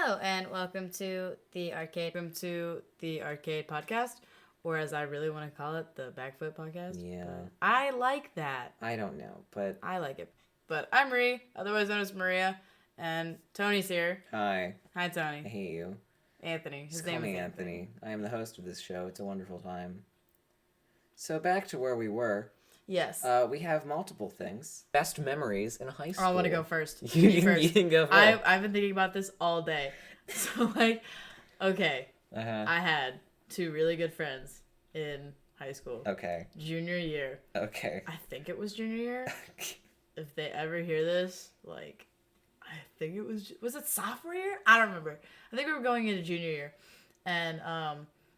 Hello and welcome to the arcade podcast, or as I really want to call it, the Backfoot podcast. Yeah. But I like that. I don't know, but I like it. But I'm Marie, otherwise known as Maria, and Tony's here. hi. Hi, Tony. I hate you. Anthony. His Just name call me is Anthony. I am the host of this show. It's a wonderful time. So back to where we were. Yes. We have multiple things. Best memories in high school. I want to go first. You can go first. I've been thinking about this all day. So, okay. Uh-huh. I had two really good friends in high school. Okay. Junior year. Okay. I think it was junior year. If they ever hear this, I think it was it sophomore year? I don't remember. I think we were going into junior year. And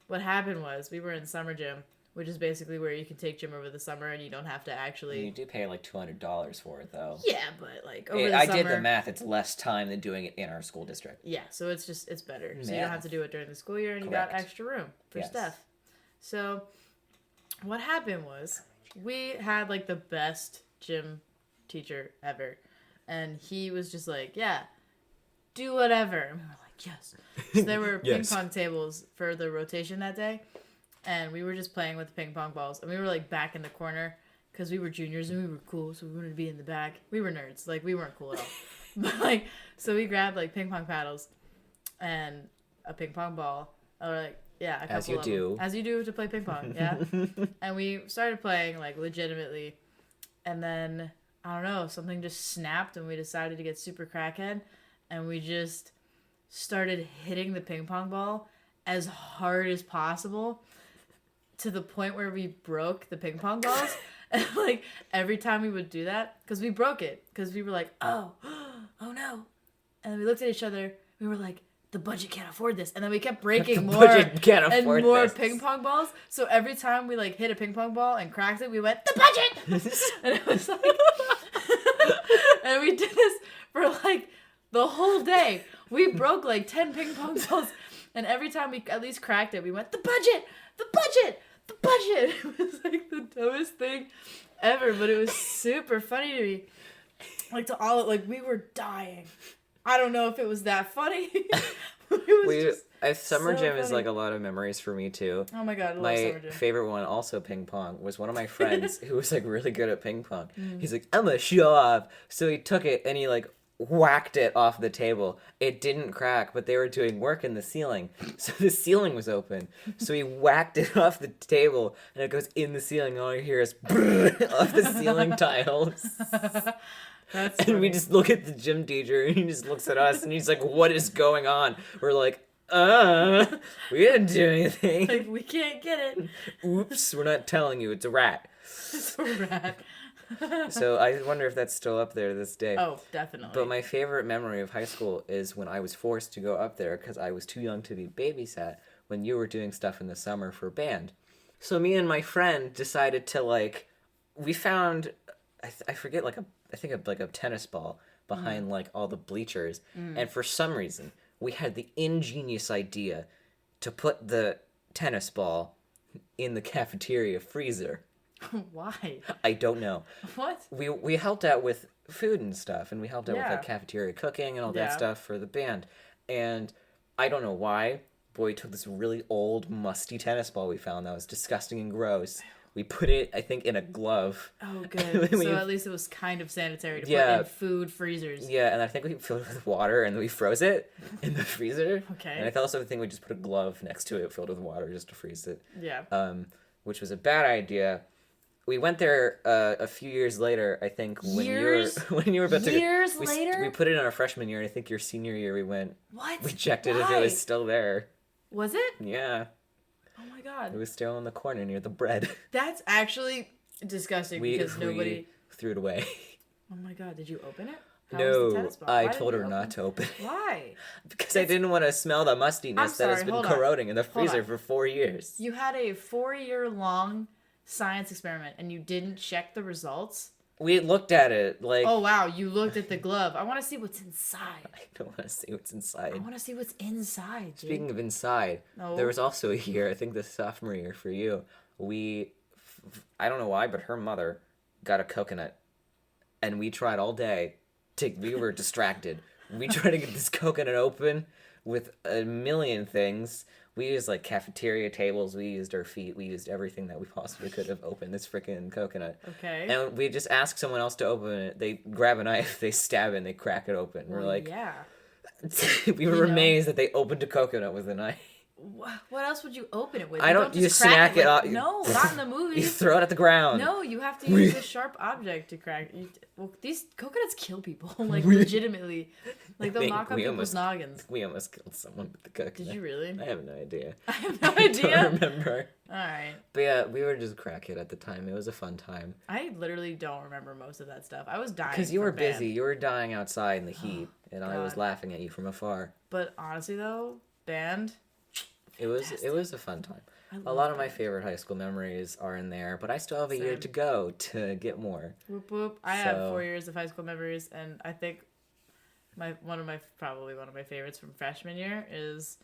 what happened was we were in summer gym, which is basically where you can take gym over the summer and you don't have to actually... You do pay like $200 for it, though. Yeah, but over the I summer... did the math. It's less time than doing it in our school district. Yeah, so it's better. So you Math. don't have to do it during the school year, and Correct. you got extra room for Yes. stuff. So what happened was we had the best gym teacher ever. And he was just like, yeah, do whatever. And we were like, yes. So there were Yes. ping pong tables for the rotation that day. And we were just playing with the ping pong balls. And we were back in the corner because we were juniors and we were cool. So we wanted to be in the back. We were nerds. We weren't cool at all. But so we grabbed ping pong paddles and a ping pong ball. Or yeah, a couple As you of do. them. As you do to play ping pong, yeah. And we started playing legitimately. And then I don't know, something just snapped and we decided to get super crackhead. And we just started hitting the ping pong ball as hard as possible to the point where we broke the ping pong balls. And every time we would do that, because we broke it, because we were like, oh no. And then we looked at each other, we were like, the budget can't afford this. And then we kept breaking more and more ping pong balls. So every time we hit a ping pong ball and cracked it, we went, the budget! And it was and we did this for the whole day. We broke 10 ping pong balls. And every time we at least cracked it, we went, the budget! The budget! The budget! It was the dumbest thing ever, but it was super funny to me. To all we were dying. I don't know if it was that funny. It was Summer so gym is funny. a lot of memories for me too. Oh my god, I love My summer gym. favorite one, also ping pong, was one of my friends who was really good at ping pong. He's like, I'm gonna show off. So he took it and he whacked it off the table. It didn't crack, but they were doing work in the ceiling. So the ceiling was open. So he whacked it off the table and it goes in the ceiling and all you hear is off the ceiling tiles. That's And we funny. just look at the gym teacher and he just looks at us and he's like, what is going on? We're like, we didn't do anything. we can't get it. Oops, we're not telling you, it's a rat. It's a rat. So I wonder if that's still up there to this day. Oh, definitely. But my favorite memory of high school is when I was forced to go up there because I was too young to be babysat when you were doing stuff in the summer for band. So me and my friend decided to we found, I forget I think a tennis ball behind all the bleachers. And for some reason, we had the ingenious idea to put the tennis ball in the cafeteria freezer. Why? I don't know. What? We helped out with food and stuff, and we helped out Yeah. with cafeteria cooking and all that Yeah. stuff for the band. And I don't know why, boy took this really old, musty tennis ball we found that was disgusting and gross. We put it, I think, in a glove. Oh, good. We- So at least it was kind of sanitary to Yeah. put in food freezers. Yeah, and I think we filled it with water and we froze it in the freezer. Okay. And I also think we just put a glove next to it filled with water just to freeze it. Yeah. Which was a bad idea. We went there a few years later, I think, when Years? you were about to Years later? We put it in our freshman year, and I think your senior year we went. What? We checked it if Why? it was still there. Was it? Yeah, Oh my god. it was still in the corner near the bread. That's actually disgusting because nobody... we threw it away. Oh my god, did you open it? How was the No, tennis ball? I Why did told you her open not to open it Why? because I didn't want to smell the mustiness that has sorry, been hold on. corroding in the Hold freezer on. for 4 years. You had a 4-year-long science experiment and you didn't check the results? We looked at it Oh wow, you looked at the glove. I want to see what's inside. I don't want to see what's I inside. want to see what's inside, dude. Speaking of inside, No. there was also a year, I think the sophomore year for you, I don't know why, but her mother got a coconut, and we tried all day. We were distracted. We tried to get this coconut open. with a million things. We used like cafeteria tables. We used our feet. We used everything that we possibly could have opened this freaking coconut. Okay. And we just ask someone else to open it. They grab a knife, they stab it, and they crack it open. Well, We're like, yeah. we were amazed that they opened a coconut with a knife. What else would you open it with? I don't. Just You crack snack it off. No, not in the You movies. throw it at the ground. No, you have to use a sharp object to crack. Well, these coconuts kill people, like legitimately. Like they'll knock on people's noggins. We almost killed someone with the coconut. Did you really? I have no idea. I have no idea. I don't remember. All right. But yeah, we were just crackhead at the time. It was a fun time. I literally don't remember most of that stuff. I was dying. Because you were band. busy. You were dying outside in the heat, and I was God. laughing at you from afar. But honestly, though, band. It was a fun time. A lot of my favorite high school memories are in there, but I still have a year to go to get more. Whoop whoop! I have 4 years of high school memories, and I think probably one of my favorites from freshman year is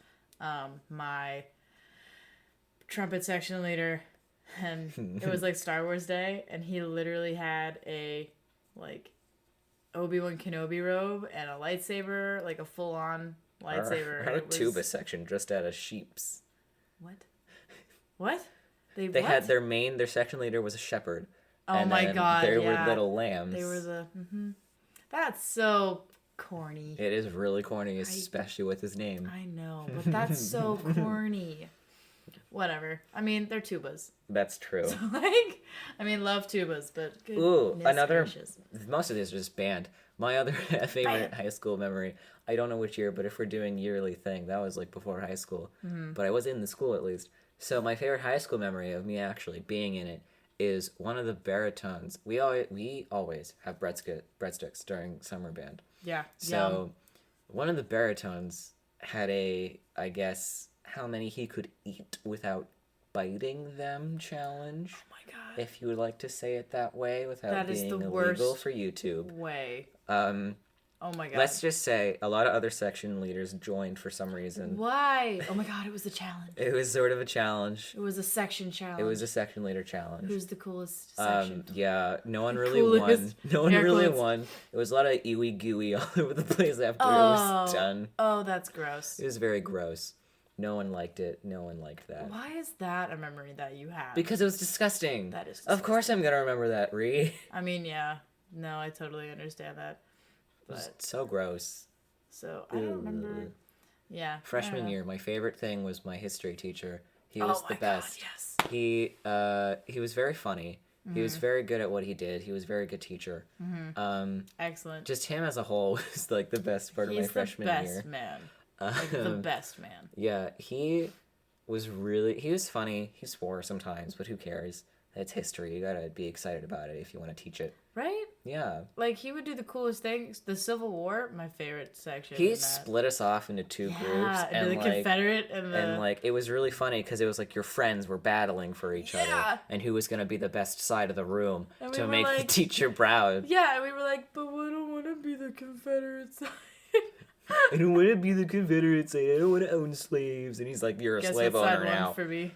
my trumpet section leader, and it was like Star Wars Day, and he literally had a like Obi-Wan Kenobi robe and a lightsaber, like a full-on lightsaber. Our tuba section just out of sheeps. What? They had their section leader was a shepherd. Oh my god! There were little lambs. They were the. That's so corny. It is really corny, especially with his name. I know, but that's so corny. Whatever. I mean, they're tubas. That's true. So, love tubas, but gracious. Most of these are just band. My other favorite high school memory, I don't know which year, but if we're doing yearly thing, that was like before high school. Mm-hmm. But I was in the school at least. So my favorite high school memory of me actually being in it is one of the baritones. We always have breadsticks during summer band. Yeah. So one of the baritones had I guess, how many he could eat without biting them challenge. Oh my god. If you would like to say it that way without that being is the illegal worst for YouTube. Way. Oh my god. Let's just say a lot of other section leaders joined for some reason. Why? Oh my god, it was a challenge. It was sort of a challenge. It was a section challenge. It was a section leader challenge. Who's the coolest section? Yeah, no one really won. No one really won. It was a lot of ooey gooey all over the place after it was done. Oh, that's gross. It was very gross. No one liked it. No one liked that. Why is that a memory that you have? Because it was disgusting. That is disgusting. Of course I'm going to remember that, Ree. I mean, yeah. No, I totally understand that. But, it was so gross. So, I don't remember. Yeah. Freshman year, my favorite thing was my history teacher. He was the best. God, yes. He was very funny. Mm-hmm. He was very good at what he did. He was a very good teacher. Mm-hmm. Excellent. Just him as a whole was like the best part of my freshman year. He's the best man. Like the best man. Yeah, he was funny. He swore sometimes, but who cares? It's history. You gotta be excited about it if you want to teach it. Right? Yeah. Like, he would do the coolest things. The Civil War, my favorite section. He split us off into two groups. And the Confederate and the... And, like, it was really funny because it was like your friends were battling for each other. And who was going to be the best side of the room to make the teacher proud. Yeah, and we were like, but I don't want to be the Confederate side. I don't want to be the Confederate side. I don't want to own slaves. And he's like, you're a slave owner now. For me.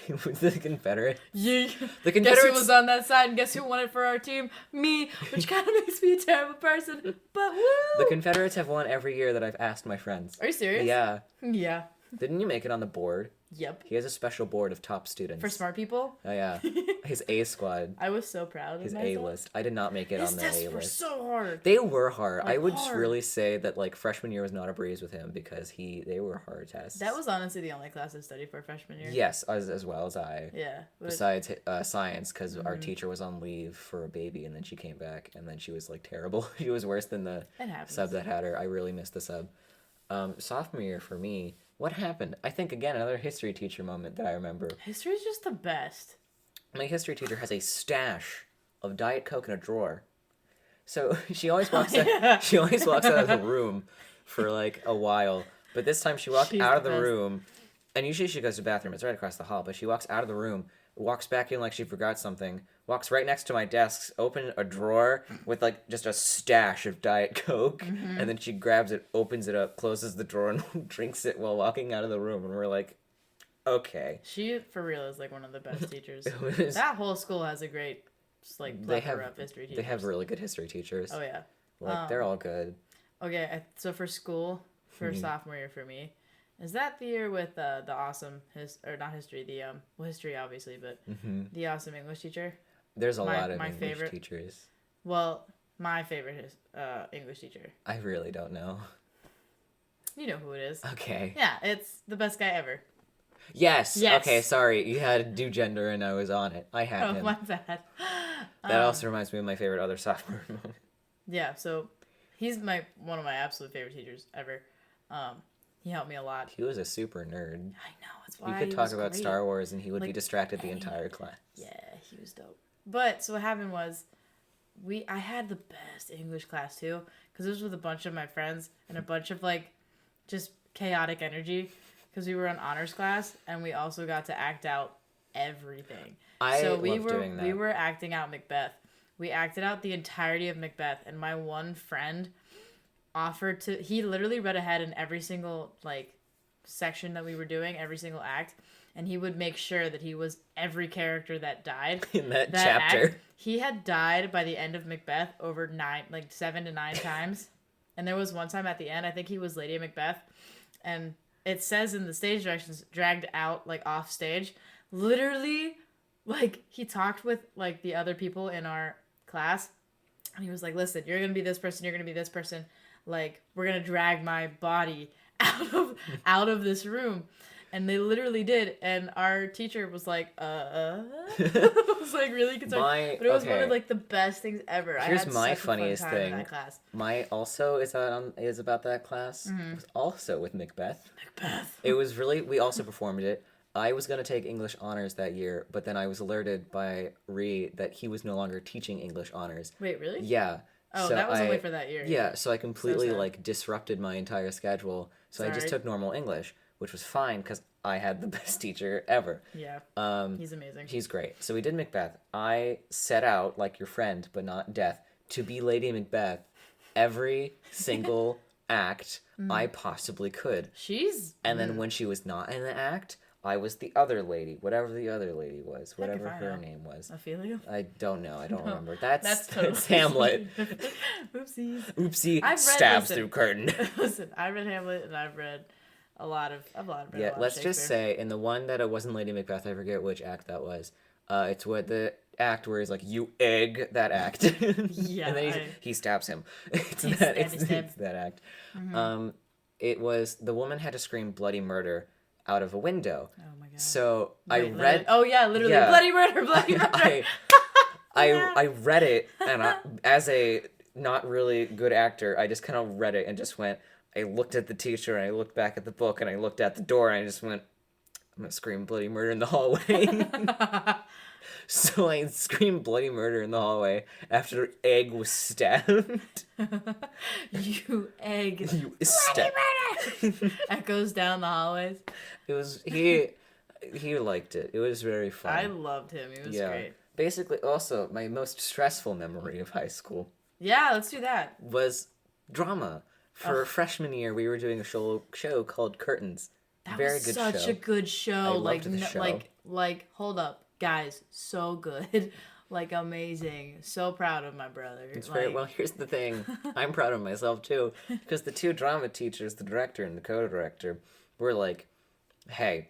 The Confederate. Yeah. The Confederates. Guess who was on that side and guess who won it for our team? Me, which kind of makes me a terrible person. But woo! The Confederates have won every year that I've asked my friends. Are you serious? Yeah. Yeah. Didn't you make it on the board? Yep. He has a special board of top students. For smart people? Oh, yeah. His A squad. I was so proud of his myself. A-list. I did not make it on the A-list. His tests were so hard. They were hard. Like, I would really say that, like, freshman year was not a breeze with him because they were hard tests. That was honestly the only class I studied for freshman year. Yes, as well as I. Yeah. Besides science, because our teacher was on leave for a baby, and then she came back, and then she was, like, terrible. She was worse than the sub that had her. I really missed the sub. Sophomore year for me... What happened? I think, again, another history teacher moment that I remember. History is just the best. My history teacher has a stash of Diet Coke in a drawer. So she always walks out, she always walks out of the room for, like, a while. But this time she walked out of the room, and usually she goes to the bathroom. It's right across the hall. But she walks out of the room, walks back in like she forgot something, walks right next to my desk, open a drawer with, like, just a stash of Diet Coke, and then she grabs it, opens it up, closes the drawer, and drinks it while walking out of the room. And we're like, okay. She, for real, is, like, one of the best teachers. That whole school has a great, just, like, plethora of history teachers. They have really good history teachers. Oh, yeah. Like, they're all good. Okay, so for school, for sophomore year for me. Is that the year with the awesome not history, well, history obviously, but the awesome English teacher? There's a lot of my English favorite teachers. Well, my favorite English teacher. I really don't know. You know who it is. Okay. Yeah, it's the best guy ever. Yes. Okay, sorry. You had to do gender and I was on it. I had him. Oh, my bad. That also reminds me of my favorite other sophomore moment. Yeah, so he's one of my absolute favorite teachers ever. He helped me a lot. He was a super nerd. I know, that's why he could talk about Star Wars and he would be distracted the entire class. Yeah, he was dope. But so what happened was, I had the best English class too, because it was with a bunch of my friends and a bunch of like, just chaotic energy, because we were in honors class and we also got to act out everything. Doing that. We were acting out Macbeth. We acted out the entirety of Macbeth, and my one friend he literally read ahead in every single like section that we were doing, every single act, and he would make sure that he was every character that died in that chapter. Act. He had died by the end of Macbeth over 7 to 9 times. And there was one time at the end, I think he was Lady Macbeth, and it says in the stage directions, dragged out like off stage. Literally, like he talked with like the other people in our class, and he was like, "Listen, you're gonna be this person. You're gonna be this person. Like we're gonna drag my body out of this room." And they literally did, and our teacher was like, was like really concerned. But it was one of like the best things ever. Here's I had my such funniest a fun time thing. in that class. My also is about that class. It was also with Macbeth. Macbeth. It was we also performed it. I was gonna take English honors that year, but then I was alerted by Ree that he was no longer teaching English honors. Wait, really? Yeah. Oh, so that was only for that year. Yeah, so I completely like disrupted my entire schedule. So Sorry. I just took normal English, which was fine because I had the best teacher ever. Yeah. He's amazing. He's great. So we did Macbeth. I set out, like your friend, but not Death, to be Lady Macbeth every single act I possibly could. And then when she was not in the act, I was the other lady, whatever the other lady was, whatever her name was. Ophelia? I don't know. I don't remember. That's totally Hamlet. Oopsies. Oopsie. Stabs through curtain. Listen, I read Hamlet and I've read a lot of let's just say in the one that it wasn't Lady Macbeth, I forget which act that was. It's what the act where he's like, "You egg," that act. Yeah. And then he stabs him. It's that act. It was the woman had to scream bloody murder out of a window. Oh my god. So I read. Oh yeah, literally bloody murder, bloody murder. I read it, and as a not really good actor, I just kind of read it and just went. I looked at the teacher, and I looked back at the book, and I looked at the door, and I just went, "I'm gonna scream bloody murder in the hallway." So I screamed bloody murder in the hallway after Egg was stabbed. You egg. You stabbed. Echoes down the hallways. It was he liked it. It was very fun. I loved him. He was great. Basically, also my most stressful memory of high school. Yeah, let's do that. Was drama. For freshman year, we were doing a show called Curtains. That Very was good such show. a good show. I loved the show. Like, hold up, guys, so good, like amazing. So proud of my brother. It's very well. Here's the thing, I'm proud of myself too, because the two drama teachers, the director and the co-director, were like, "Hey,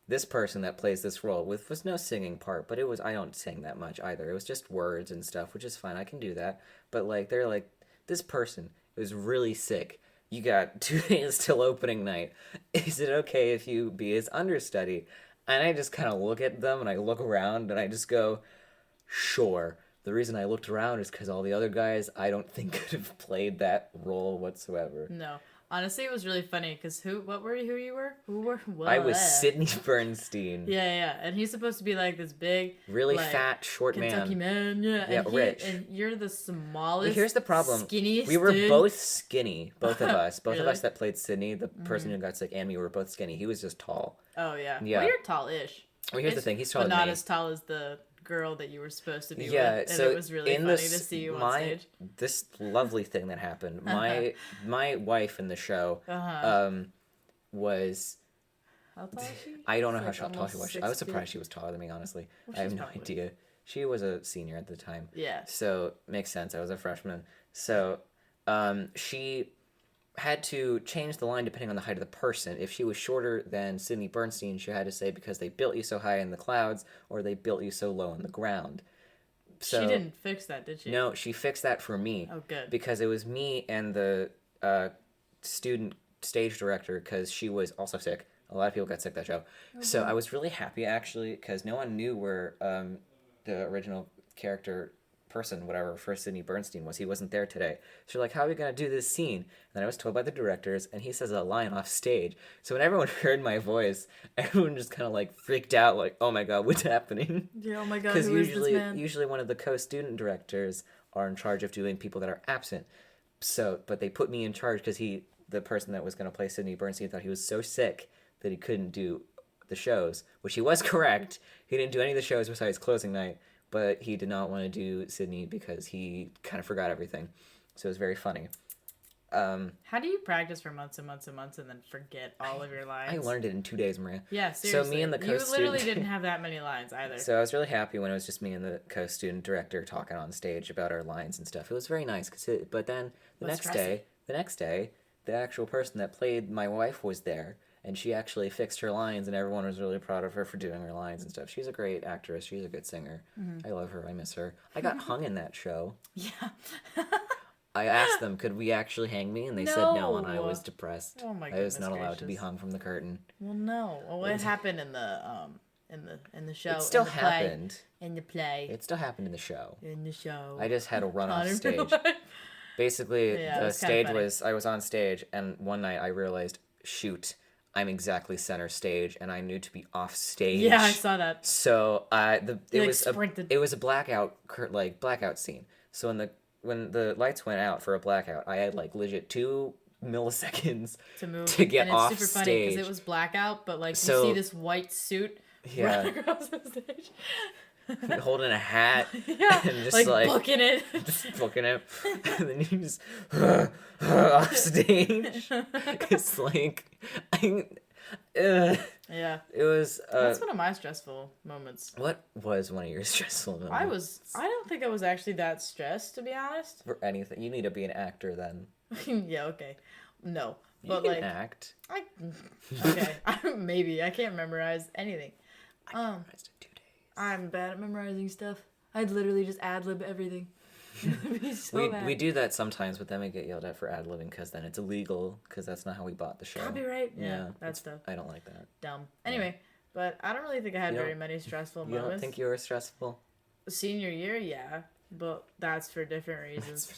this person that plays this role was no singing part, but it was I don't sing that much either. It was just words and stuff, which is fine. I can do that. But like they're like, this person is really sick. You got 2 days till opening night. Is it okay if you be his understudy?" And I just kind of look at them and I look around and I just go, "Sure." The reason I looked around is because all the other guys I don't think could have played that role whatsoever. No. Honestly, it was really funny because who you were? I was Sidney Bernstein. Yeah, and he's supposed to be like this big, really like, fat, short Kentucky man. Yeah, rich. And you're the smallest. Well, here's the problem. Skinniest. We were dude. both skinny, both of us. Both Really? of us that played Sydney, the person who got sick, and me were both skinny. He was just tall. Oh yeah. Yeah. Well, you're tall-ish. Well, here's the thing. He's taller but than not me. as tall as the girl that you were supposed to be Yeah, with. And so it was really funny to see you on stage. This lovely thing that happened. My wife in the show was. How tall is she? I don't know how Like tall she was. almost I was 6 surprised feet. she was taller than me, honestly. Well, I have she's no probably- idea. She was a senior at the time. Yeah. So makes sense. I was a freshman. So she had to change the line depending on the height of the person. If she was shorter than Sidney Bernstein, she had to say because they built you so high in the clouds or they built you so low on the ground. So, she didn't fix that, did she? No, she fixed that for me. Oh, good. Because it was me and the student stage director, because she was also sick. A lot of people got sick that show. So I was really happy, actually, because no one knew where the original character person, whatever, for Sidney Bernstein was. He wasn't there today. So like, how are we going to do this scene? And then I was told by the directors, and he says a line off stage. So when everyone heard my voice, everyone just kind of like freaked out, like, oh my God, what's happening? Yeah, oh my God, Because who is this man? usually one of the co-student directors are in charge of doing people that are absent. So, but they put me in charge because the person that was going to play Sidney Bernstein, thought he was so sick that he couldn't do the shows, which he was correct. He didn't do any of the shows besides closing night, but he did not want to do Sidney because he kind of forgot everything. So it was very funny. How do you practice for months and months and months and then forget all of your lines? I learned it in 2 days, Maria. Yeah, seriously. So me and the co-student... You literally didn't have that many lines either. So I was really happy when it was just me and the co-student director talking on stage about our lines and stuff. It was very nice. But then the next day, the actual person that played my wife was there, and she actually fixed her lines, and everyone was really proud of her for doing her lines and stuff. She's a great actress. She's a good singer. Mm-hmm. I love her. I miss her. I got hung in that show. Yeah. I asked them, could we actually hang me? And they said no, and I was depressed. Oh my goodness, I was not allowed gracious. to be hung from the curtain. Well, no. Well, what happened in the show? It still happened. In the play. It still happened in the show. In the show. I just had to run off stage. Basically, the stage was, I was on stage, and one night I realized, shoot, I'm exactly center stage, and I knew to be off stage. Yeah, I saw that. So it was a blackout scene. So when the lights went out for a blackout, I had like legit 2 milliseconds to move to get off stage. It's super funny because it was blackout, but like you see this white suit run across the stage. Holding a hat, and just like booking it, and then you just off stage. It's like, yeah, it was. That's one of my stressful moments. What was one of your stressful moments? I don't think I was actually that stressed, to be honest. For anything, you need to be an actor then. Yeah. Okay. No, but you can act. Okay. Maybe I can't memorize anything. I memorized it 2 days. I'm bad at memorizing stuff. I'd literally just ad-lib everything. It'd be so bad. We do that sometimes, but then we get yelled at for ad-libbing because then it's illegal, because that's not how we bought the show. Copyright? Yeah, that stuff. I don't like that. Dumb. Anyway, but I don't really think I had very many stressful moments. You don't think you were stressful? Senior year, yeah, but that's for different reasons.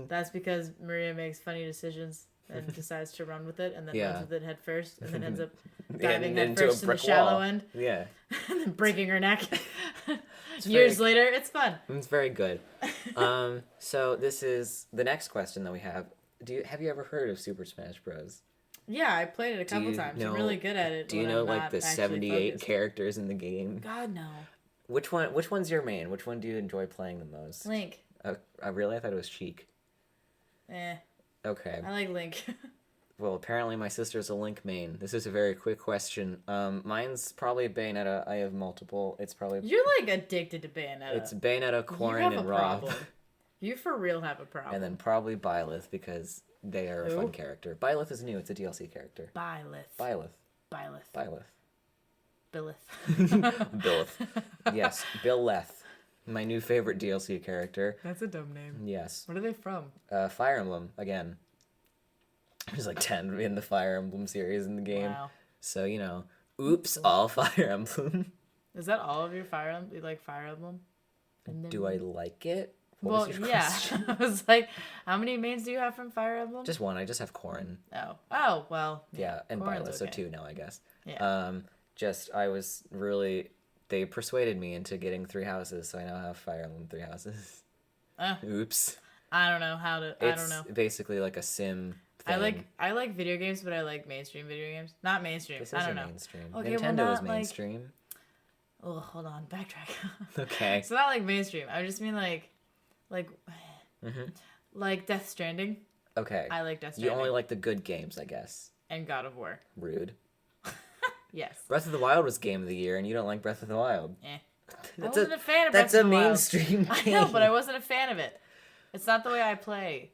That's because Maria makes funny decisions and decides to run with it, and then runs with it head first, and then ends up diving head first in the shallow end. Yeah. And then breaking her neck. Years later, it's fun. It's very good. So this is the next question that we have. Have you ever heard of Super Smash Bros? Yeah, I played it a couple times. I'm really good at it. Do you know like the 78 characters in the game? God, no. Which one's your main? Which one do you enjoy playing the most? Link. I thought it was Cheek. Okay. I like Link. Well, apparently my sister's a Link main. This is a very quick question. Mine's probably Bayonetta. I have multiple. It's probably... You're like addicted to Bayonetta. It's Bayonetta, Corrin, and Rob. You for real have a problem. And then probably Byleth, because they are a fun character. Byleth is new. It's a DLC character. Byleth. Billeth. Yes, Billeth. My new favorite DLC character. That's a dumb name. Yes. What are they from? Fire Emblem, again. There's like 10 in the Fire Emblem series in the game. Wow. So, oops, all Fire Emblem. Is that all of your Fire Emblem? You like Fire Emblem? Do I like it? Well, yeah. I was like, how many mains do you have from Fire Emblem? Just one. I just have Corrin. Oh, well. Yeah, and Byleth, okay. So 2 now, I guess. Yeah. They persuaded me into getting 3 houses, so I now have Fire Emblem 3 houses. Oops. I don't know how to. I don't know. It's basically like a sim thing. I like video games, but I like mainstream video games. Not mainstream. This I don't know. Mainstream. Okay, Nintendo is mainstream. Oh, hold on, backtrack. Okay. It's not like mainstream. I just mean like Death Stranding. Okay. I like Death Stranding. You only like the good games, I guess. And God of War. Rude. Yes. Breath of the Wild was Game of the Year, and you don't like Breath of the Wild. I wasn't a fan of Breath of the Wild. That's a mainstream game. I know, but I wasn't a fan of it. It's not the way I play.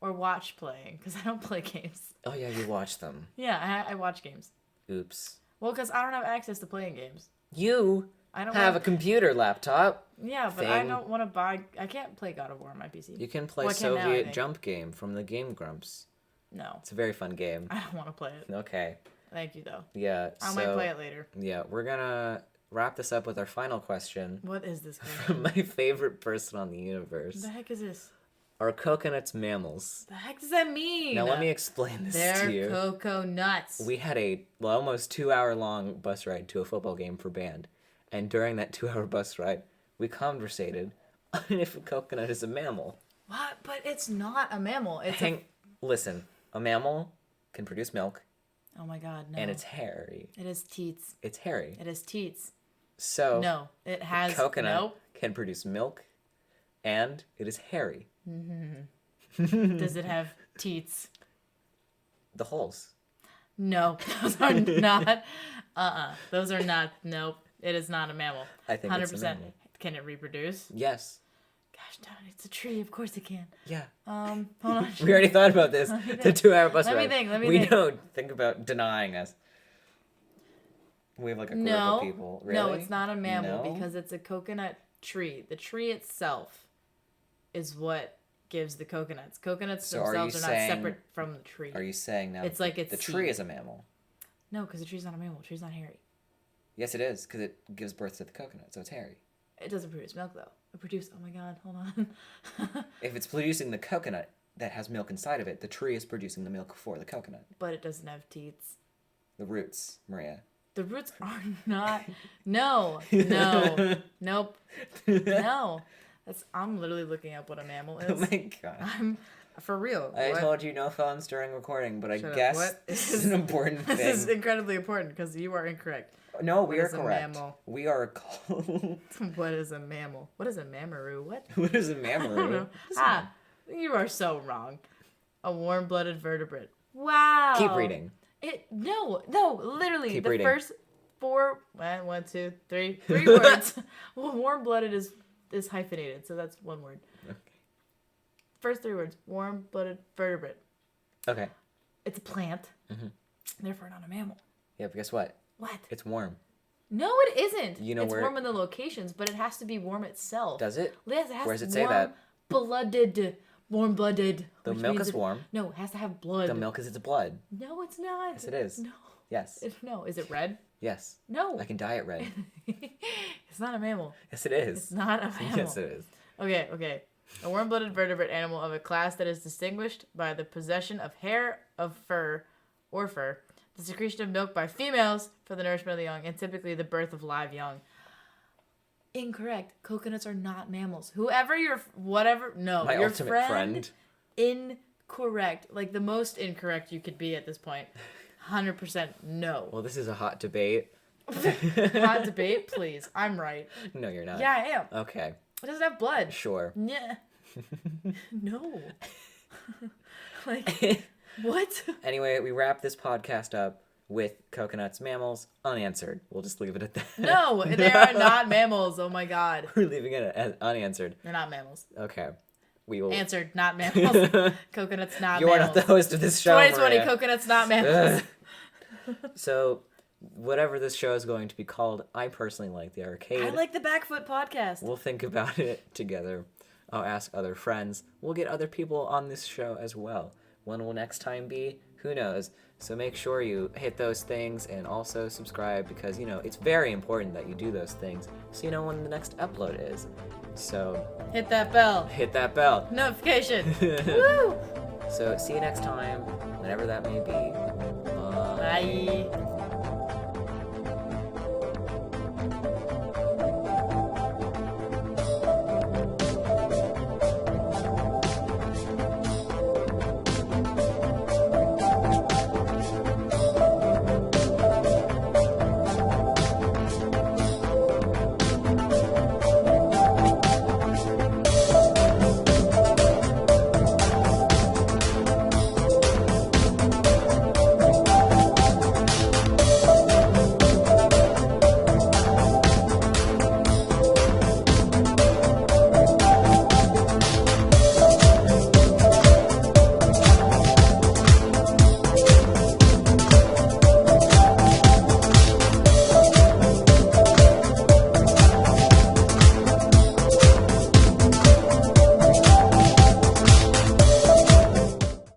or watch playing, because I don't play games. Oh yeah, you watch them. Yeah, I watch games. Oops. Well, because I don't have access to playing games. You I don't have a computer laptop. Yeah, but I don't want to buy... I can't play God of War on my PC. You can play Well, I can now, I Soviet think. Jump Game from the Game Grumps. No. It's a very fun game. I don't want to play it. Okay. Thank you, though. Yeah, I might play it later. Yeah, we're gonna wrap this up with our final question. What is this question? From my favorite person on the universe. What the heck is this? Are coconuts mammals? The heck does that mean? Now let me explain this They're to you. cocoa nuts. We had a almost 2-hour long bus ride to a football game for band. And during that 2-hour bus ride, we conversated on if a coconut is a mammal. What? But it's not a mammal. It's Listen, a mammal can produce milk. Oh my god, no. And it's hairy. It is teats. It's hairy. It is teats. So No, it has... coconut Nope. can produce milk, and it is hairy. Does it have teats? The holes. No, those are not... Those are not... Nope. It is not a mammal. I think 100%. It's a mammal. Can it reproduce? Yes. Gosh darn, it's a tree. Of course it can. Yeah. Hold on. We already thought about this. The 2-hour bus ride. Let me we think. don't think about denying us. We have like a group of people. Really? No, it's not a mammal No? because it's a coconut tree. The tree itself is what gives the coconuts. Coconuts So are themselves you are not saying- separate from the tree. Are you saying now It's like it's the seed. tree is a mammal? No, because the tree's not a mammal. The tree's not hairy. Yes, it is, because it gives birth to the coconut, so it's hairy. It doesn't produce milk, though. It produces... Oh, my God. Hold on. If it's producing the coconut that has milk inside of it, the tree is producing the milk for the coconut. But it doesn't have teats. The roots, Maria. The roots are not... No. No. Nope. No. I'm literally looking up what a mammal is. Oh my god. I'm... For real. I What? told you no phones during recording, but I Shut up. guess What this is an important thing. This is incredibly important because you are incorrect. No, we What are is a correct. mammal? We are called... What is a mammal? What is a mammaroo? What? What is a I don't mammal? know. You are so wrong. A warm-blooded vertebrate. Wow. Keep reading. No, literally. Keep the reading. first four, three words. Well, warm-blooded is hyphenated, so that's one word. Okay. First 3 words. Warm-blooded vertebrate. Okay. It's a plant. Mhm. Therefore not a mammal. Yeah, but guess what? What? It's warm. No, it isn't. You know it's where- warm in the locations, but it has to be warm itself. Does it? Yes, it has Where does it say that? Warm-blooded. The which milk means is warm. No, it has to have blood. The milk is its blood. No, it's not. Yes, it is. No. Yes. No. Is it red? Yes. No. I can dye it red. It's not a mammal. Yes, it is. It's not a mammal. Yes, it is. Okay. A warm-blooded vertebrate animal of a class that is distinguished by the possession of hair, of fur, the secretion of milk by females for the nourishment of the young, and typically the birth of live young. Incorrect. Coconuts are not mammals. Whoever your My your ultimate friend. Incorrect. Like the most incorrect you could be at this point. 100% no. Well, this is a hot debate. Hot debate, please. I'm right. No, you're not. Yeah, I am. Okay. It doesn't have blood. Sure. Yeah. No. Like, what? Anyway, we wrap this podcast up with coconuts, mammals, unanswered. We'll just leave it at that. No, they are not mammals. Oh my god. We're leaving it as unanswered. They're not mammals. Okay. We will. Answered, not mammals. Coconuts, not You're mammals. not the host of this show. 2020, Maria. coconuts, not mammals. So, whatever this show is going to be called, I personally like the arcade. I like the Backfoot podcast. We'll think about it together. I'll ask other friends. We'll get other people on this show as well. When will next time be? Who knows? So make sure you hit those things and also subscribe because, it's very important that you do those things so you know when the next upload is. So Hit that bell. hit that bell. Notification. Woo! So see you next time, whenever that may be. Bye. Bye.